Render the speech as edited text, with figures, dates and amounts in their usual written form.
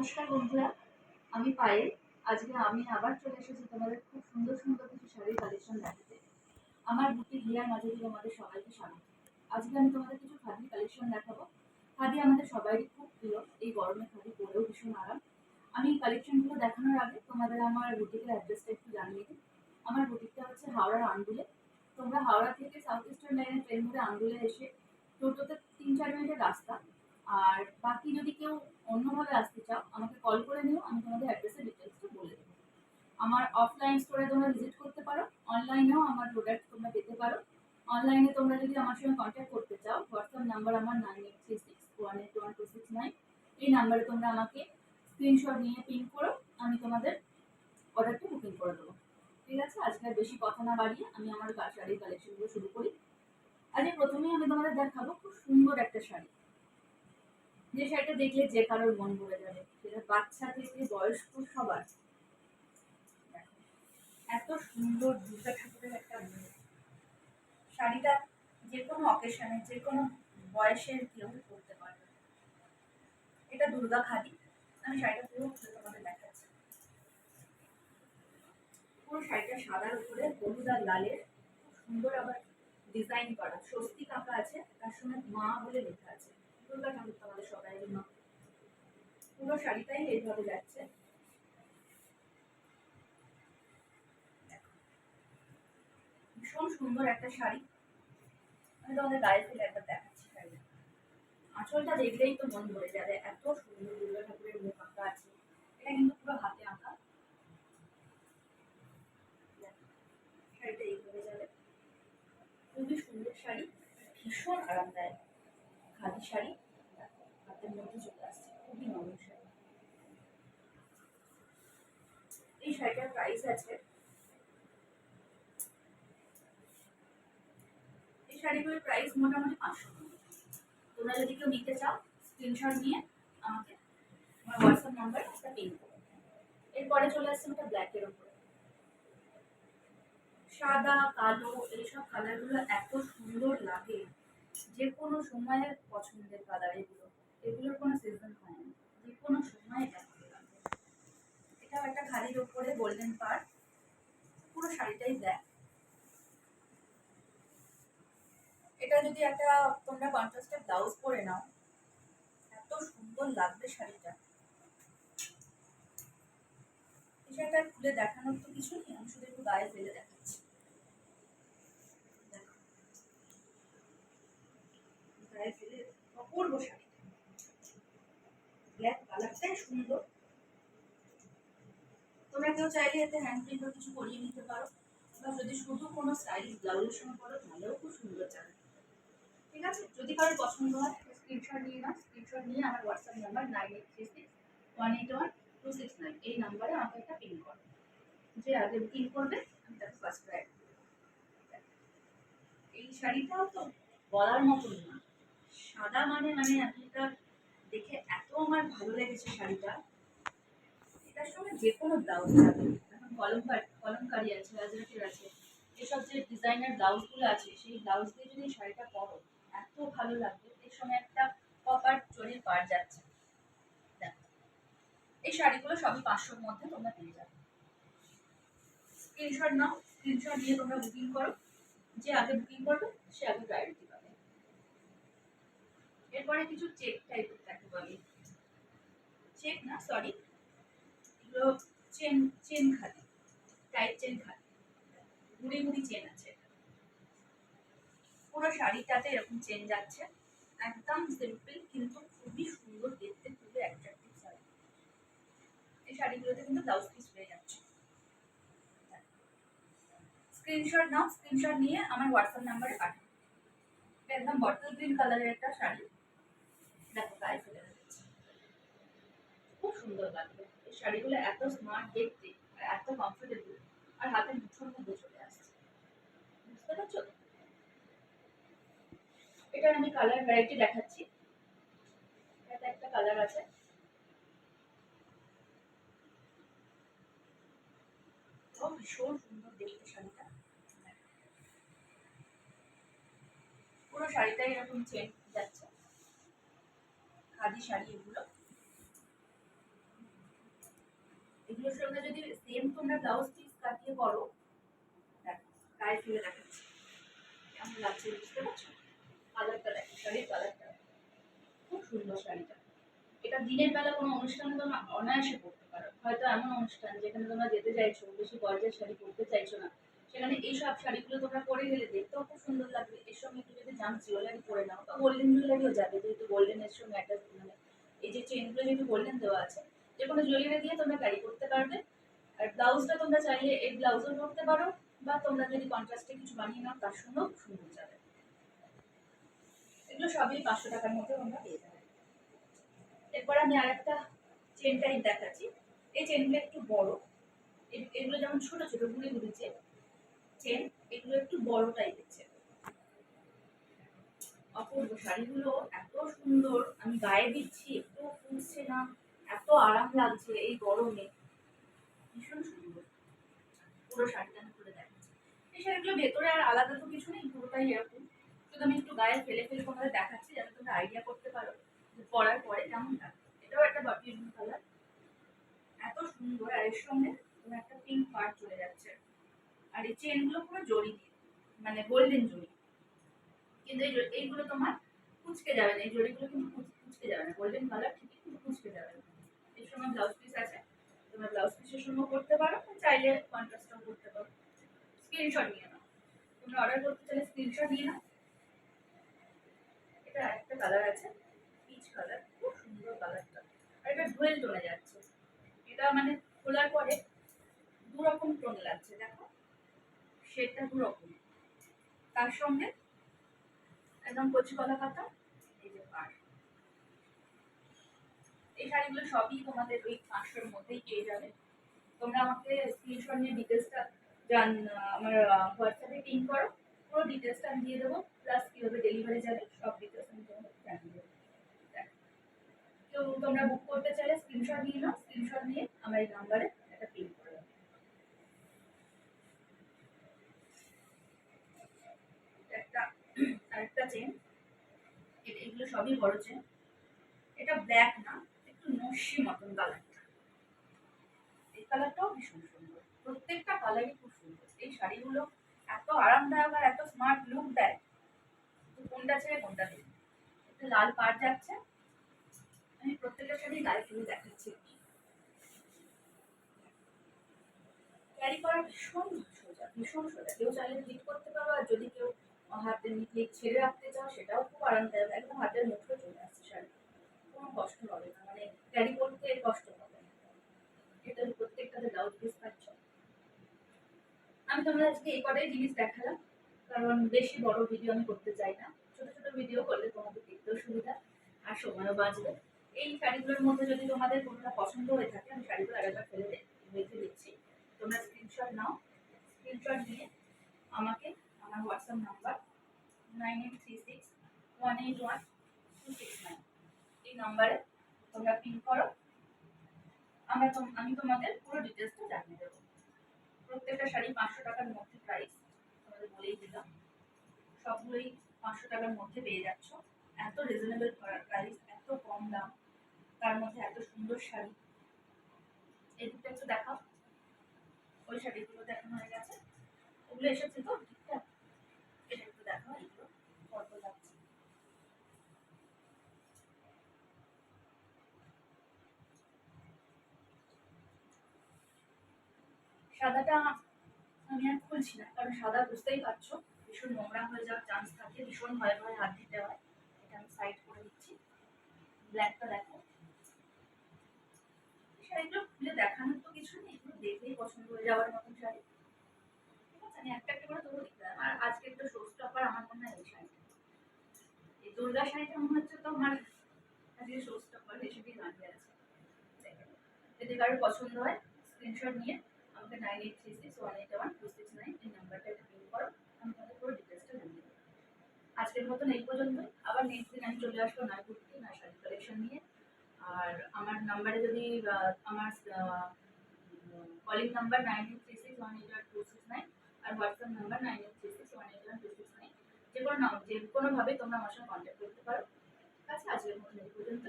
নমস্কার বন্ধুরা, আমি পায়েল। আজকে আমি আবার চলে এসেছি তোমাদের খুব সুন্দর সুন্দর কিছু শাড়ির কালেকশন দেখাতে। আমার বুটিক হিয়ার মাঝে তোমাদের সবাইকে স্বাগত। আজকে আমি তোমাদের কিছু খাদি কালেকশন দেখাবো। খাদি আমাদের সবারই খুব প্রিয়, এই গরমে খাদি পরেও ভীষণ আরাম। আমি এই কালেকশনগুলো দেখানোর আগে তোমাদের আমার বুটিকের অ্যাড্রেসটা একটু জানিয়ে দিই। আমার বুটিকটা হচ্ছে হাওড়ার আন্দুলে। তোমরা হাওড়া থেকে সাউথ ইস্টার্ন লাইনে ট্রেন ধরে আন্দুলে এসে টোটোতে 3-4 মিনিটের রাস্তা। আর বাকি যদি কেউ অন্যভাবে আসতে চাও আমাকে কল করে নিও, আমি তোমাদের অ্যাড্রেসের ডিটেলসটা বলে দেবো। আমার অফলাইন স্টোরে তোমরা ভিজিট করতে পারো, অনলাইনেও আমার প্রোডাক্ট তোমরা পেতে পারো। অনলাইনে তোমরা যদি আমার সঙ্গে কন্ট্যাক্ট করতে চাও, হোয়াটসঅ্যাপ নাম্বার আমার 9836181269। এই নাম্বারে তোমরা আমাকে স্ক্রিনশট নিয়ে পিন করো, আমি তোমাদের অর্ডারটা বুকিং করে দেবো। ঠিক আছে, আজকে আর বেশি কথা না বাড়িয়ে আমি আমার শাড়ির কালেকশনগুলো শুরু করি। আজকে প্রথমেই আমি তোমাদের দেখাবো খুব সুন্দর একটা শাড়ি, যে শাড়িটা দেখলে যে কারোর মন ভরে যাবে, সেটা বাচ্চা থেকে বয়স্ক সবার। দেখো, এত সুন্দর দুর্গা ঠাকুরের একটা মুখ। শাড়িটা যে কোনো অকেশনে যে কোনো বয়সের কেউ পরতে পারবে। এটা দুর্গা খাদি। আমি শাড়িটা পুরো খুলে তোমাদের দেখাচ্ছি। পুরো শাড়িটা সাদার উপরে হলুদ আর লালের খুব সুন্দর আবার ডিজাইন করা, স্বস্তিক আঁকা আছে, তার সঙ্গে মা বলে লেখা আছে। দুর্গা ঠাকুর তোমাদের সবাই মা। পুরো শাড়িটাই এইভাবে যাচ্ছে। ভীষণ সুন্দর একটা শাড়ি। আমি তোমাদের গায়ে ফেলে একবার দেখাচ্ছি শাড়ি। আঁচলটা দেখলেই তো মন ভরে যাবে, এত সুন্দর দুর্গা ঠাকুরের মুখ আঁকা আছে। এটা কিন্তু পুরো হাতে আঁকা। শাড়িটা এইভাবে যাবে, খুবই সুন্দর শাড়ি, ভীষণ আরামদায়ক খাদি শাড়ি। হাতের মধ্যে চলে আসছে, খুবই নরম শাড়ি। এই শাড়িটার প্রাইস আছে, এই শাড়িগুলোর প্রাইস মোটামুটি 500 টাকা। তোমরা যদি কেউ নিতে চাও স্ক্রিনশট নিয়ে আমাকে আমার হোয়াটসঅ্যাপ নাম্বার একটা পিন করো। এরপরে চলে আসছে একটা ব্ল্যাকের উপরে। সাদা কালো এইসব কালারগুলো এত সুন্দর লাগে, যে কোনো সময়ের পছন্দের কালার এগুলো। এগুলোর কোনো সিজন হয় না, যে কোনো সময় এটা ভালো লাগবে। এটাও একটা খাদির উপরে গোল্ডেন পার, পুরো শাড়িটাই ব্ল্যাক। এটা যদি একটা তোমরা কন্ট্রাস্টের ব্লাউজ পরে নাও, এত সুন্দর লাগবে শাড়িটা। এই শাড়িটা খুলে দেখানোর তো কিছু নেই, আমি শুধু একটু গায়ে ফেলে দেখাচ্ছি। দেখো, গায়ে ফেলে অপূর্ব শাড়ি, ব্ল্যাক কালারটাই সুন্দর। তোমরা কেউ চাইলে এতে হ্যান্ড প্রিন্টও কিছু করিয়ে নিতে পারো, বা যদি শুধু কোনো স্টাইলিশ ব্লাউজের সঙ্গে পরো তাহলেও খুব সুন্দর যাবে। ঠিক আছে, যদি কারোর পছন্দ হয় স্ক্রিনশট নিয়ে নাও। স্ক্রিনশট নিয়ে আমার হোয়াটসঅ্যাপ নাম্বার 9836181269, এই নাম্বারে আমাকে একটা পিন করো। যে আগে বুকিং করবে আমি তাকে ফার্স্ট প্রায়োরিটি। এই শাড়িটাও তো বলার মতন না, সাদা মানে মানে এটা দেখে এত আমার ভালো লেগেছে শাড়িটা। এটার সঙ্গে যে কোনো ব্লাউজ যাবে। এখন কলমকারি আছে, আজরাকের আছে, এসব যে ডিজাইনার ব্লাউজগুলো আছে সেই ব্লাউজ দিয়ে যদি শাড়িটা পরো এত ভালো লাগবে। এর সঙ্গে একটা কপার চড়ির পার যাচ্ছে। দেখো, এই শাড়িগুলো সবই 500-র মধ্যে তোমরা পেয়ে যাবে। স্ক্রিনশট নাও, স্ক্রিনশট নিয়ে তোমরা বুকিং করো। যে আগে বুকিং করবে সে আগে প্রায়োরিটি পাবে। এরপরে কিছু চেক টাইপের দেখাবো আমি। চেক না, সরি, এগুলো chain, chain khadi type, chain khadi, মুড়ি মুড়ি চেন আছে। পুরো শাড়িটাতে এরকম চেন যাচ্ছে, একদম সিম্পল কিন্তু খুবই সুন্দর দেখতে, খুবই অ্যাট্রাক্টিভ শাড়ি। এই শাড়িগুলোতে কিন্তু ব্লাউজ পিস পেয়ে যাচ্ছে। স্ক্রিনশট নাও, স্ক্রিনশট নিয়ে আমার হোয়াটসঅ্যাপ নাম্বারে পাঠাও। এটা একদম বটল গ্রিন কালারের একটা শাড়ি। দেখো গায়ে ফেলে যাচ্ছে, খুব সুন্দর লাগবে। এই শাড়িগুলো এত স্মার্ট দেখতে আর এত কমফোর্টেবল, আর হাতের মুঠোর মধ্যে চলে আসছে। বুঝতে পারছো? এটার আমি কালার ভ্যারাইটি দেখাচ্ছি। এটা একটা কালার আছে, ভীষণ সুন্দর দেখতে শাড়িটা। পুরো শাড়িটাই এরকম চেন যাচ্ছে, খাদি শাড়ি এগুলো। এগুলোর সঙ্গে যদি সেম তোমরা ব্লাউজ পিস কাটিয়ে করো, দেখো গায়ে ফেলে দেখাচ্ছি কেমন লাগছে, বুঝতে পারছো? কালারটা দেখো, শাড়ির কালারটা খুব সুন্দর শাড়িটা। এটা দিনের বেলা কোনো অনুষ্ঠানে তোমরা অনায়াসে পরতে পারো। হয়তো এমন অনুষ্ঠান যেখানে তোমরা যেতে চাইছো, বেশি গর্জের শাড়ি পরতে চাইছো না, সেখানে এইসব শাড়িগুলো তোমরা পরে গেলে দেখতেও খুব সুন্দর লাগবে। এর সঙ্গে একটু যদি জাম জুয়েলারি পরে নাও বা গোল্ডেন জুয়েলারিও যাবে, যেহেতু গোল্ডেনের সঙ্গে একটা মানে এই যে চেনগুলো যেহেতু গোল্ডেন দেওয়া আছে, যে কোনো জুয়েলারি দিয়ে তোমরা ক্যারি করতে পারবে। আর ব্লাউজটা তোমরা চাইলে এই ব্লাউজও পরতে পারো, বা তোমরা যদি কন্ট্রাস্টে কিছু বানিয়ে নাও তার সঙ্গেও সুন্দর যাবে। এগুলো সবই 500 টাকার মধ্যে তোমরা পেয়ে যাবে। এরপর আমি আরেকটা চেন টাইপ দেখাচ্ছি। এই চেনগুলো একটু বড়, এগুলো যেমন ছোট ছোট গুড়ি গুড়ি চেন, এগুলো একটু বড় টাইপের চেন। অপূর্ব শাড়িগুলো এত সুন্দর, আমি গায়ে দিচ্ছি একটু ফুটছে না, এত আরাম লাগছে এই গরমে, ভীষণ সুন্দর। পুরো শাড়িটা আমি খুলে দেখাচ্ছি। এই শাড়িগুলো ভেতরে আর আলাদা তো কিছু নেই, পুরোটাই এরকম, শুধু আমি একটু গায়ে ফেলে ফেলে তোমাদের দেখাচ্ছি যাতে তোমরা আইডিয়া করতে পারো যে পরার পরে কেমন লাগে। এটাও একটা বাটি কালার, এত সুন্দর। আর এর সঙ্গে তোমার একটা পিঙ্ক পার্ট চলে যাচ্ছে। আর এই চেনগুলো পুরো জড়ি দিয়ে, মানে গোল্ডেন জড়ি, কিন্তু এইগুলো তোমার কুচকে যাবে না, এই জড়িগুলো কিন্তু কুচকে যাবে না, গোল্ডেন কালার ঠিকই কিন্তু কুচকে যাবে না। এর সঙ্গে ব্লাউজ পিস আছে, তোমরা ব্লাউজ পিসের সঙ্গে করতে পারো, চাইলে কন্ট্রাস্টও করতে পারো। স্ক্রিনশট নিয়ে নাও, তোমরা অর্ডার করতে চাইলে স্ক্রিনশট নিয়ে নাও। এটা একটা কালার আছে, পিচ কালার, খুব সুন্দর কালারটা। আর এটা ডুয়েল টোনে যাচ্ছে, এটা মানে খোলার পরে দু রকম টোন লাগছে, দেখো শেডটা দু রকম। তার সঙ্গে একদম কচি কলা পাতা, এই যে পাড়। এই শাড়িগুলো সবই তোমাদের ওই 500-র মধ্যেই পেয়ে যাবে। তোমরা আমাকে স্ক্রিনশট নিয়ে ডিটেলসটা আমার হোয়াটসঅ্যাপে পিন করো, পুরো ডিটেলসটা আমি দিয়ে দেবো, প্লাস কিভাবে ডেলিভারি যাবে সব ডিটেলস আমি তোমাদের জানিয়ে দেবো। কেউ তোমরা বুক করতে চাইলে স্ক্রিনশট নিয়ে নাও, স্ক্রিনশট নিয়ে আমার এই নাম্বারে একটা পিন করে দাও। একটা আরেকটা চেন, এগুলো সবই বড় চেন। এটা ব্ল্যাক না, একটু নস্যি মতন কালারটা, এই কালারটাও ভীষণ সুন্দর। প্রত্যেকটা কালারই খুব সুন্দর। এই শাড়িগুলো এত আরামদায়ক আর এত স্মার্ট লুক দেয়, তো কোনটা ছেড়ে কোনটা দেবে। একটু লাল পাড় যাচ্ছে, আমি প্রত্যেকটা শাড়ি গায়ে ফেলে দেখাচ্ছি। ক্যারি করা ভীষণ সোজা, ভীষণ সোজা, কেউ চাইলে ফিট করতে পারো, আর যদি কেউ হাতে নিয়ে ছেড়ে রাখতে চাও সেটাও খুব আরামদায়ক, একদম হাতের মুঠো চলে আসছে শাড়ি, কোনো কষ্ট হবে না, মানে ক্যারি করতে কষ্ট হবে না। এটা প্রত্যেকটাতে ব্লাউজ পিস পাচ্ছ। আমি তোমাদের আজকে এই কটাই জিনিস দেখালাম, কারণ বেশি বড় ভিডিও আমি করতে চাই না, ছোট ছোট ভিডিও করলে তোমাদের দেখতেও সুবিধা আর সময়ও বাঁচবে। এই শাড়িগুলোর মধ্যে যদি তোমাদের কোনোটা পছন্দ হয়ে থাকে, আমি শাড়িগুলো আরেকবার ফেলে রেখে দিচ্ছি, তোমরা স্ক্রিনশট নাও। স্ক্রিনশট নিয়ে আমাকে আমার হোয়াটসঅ্যাপ নাম্বার 9836181269 এই নাম্বারে তোমরা পিন করো, আমি তোমাদের পুরো ডিটেলসটা জানিয়ে দেবো। প্রত্যেকটা শাড়ি 500 টাকার মধ্যে প্রাইস, তোমাদের বলেই দিলাম। সবগুলোই 500 টাকার মধ্যে পেয়ে যাচ্ছ। এত রিজনেবল প্রাইস, এত কম দাম, তার মধ্যে এত সুন্দর শাড়ি। এই দুটো একটু দেখাও, ওই শাড়িগুলো দেখানো হয়ে গেছে, ওগুলো এসেছে তো ঠিকঠাক। এটা একটু দেখাও, এগুলো কত লাগছে। সাদাটা আমি আর খুলছি না, কারণ সাদা বুঝতেই পারছো ভীষণ নোংরা হয়ে যাওয়ার চান্স থাকে, ভীষণ ভয়ে ভয়ে হাত দিতে হয়। এটা আমি সাইড করে দিচ্ছি। ব্ল্যাকটা দেখো, শাড়িগুলো খুলে দেখানোর তো কিছু নেই, এগুলো দেখলেই পছন্দ হয়ে যাওয়ার মতন শাড়ি। ঠিক আছে, আমি একটা একটা করে তবু দিতে, আর আজকে একটু শো স্টপার আমার মনে হয় এই শাড়িটা, এই দুর্গা শাড়িটা মনে হচ্ছে তো আমার আজকে শো স্টপার হিসেবেই দাঁড়িয়ে আছে। যদি কারোর পছন্দ হয় স্ক্রিনশট নিয়ে আমাকে 9836181269 এই নাম্বারটা একটা পিন করো, আমি তোমাদের পুরো ডিটেলসটা জানিয়ে দেবো। আজকের মতন এই পর্যন্ত, আবার নেক্সট দিন আমি চলে আসবো নয় কুর্তি না শাড়ি কালেকশন নিয়ে। আর আমার নাম্বারে যদি আমার কলিং নাম্বার 9836181269 আর হোয়াটসঅ্যাপ নাম্বার 9836181269, যে কোনোভাবে তোমরা আমার সঙ্গে কন্ট্যাক্ট করতে পারো। ঠিক আছে, আজকের মতন এই পর্যন্ত।